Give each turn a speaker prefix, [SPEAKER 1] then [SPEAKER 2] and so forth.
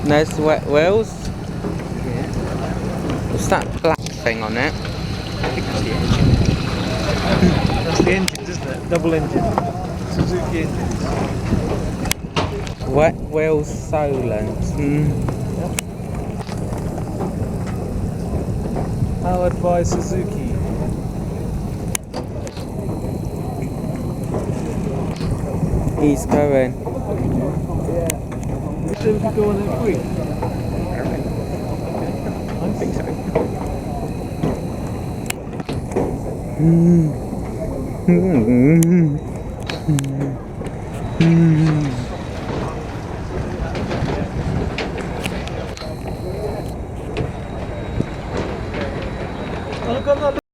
[SPEAKER 1] There's wet wheels.
[SPEAKER 2] Yeah.
[SPEAKER 1] What's that black thing on it?
[SPEAKER 2] I think that's the engine. That's the engine, isn't it? Double engine. Suzuki engines.
[SPEAKER 1] Wet wheels solent.
[SPEAKER 2] Powered by Suzuki.
[SPEAKER 1] He's going.
[SPEAKER 2] You said we could go on next week? I think so. Oh, look on that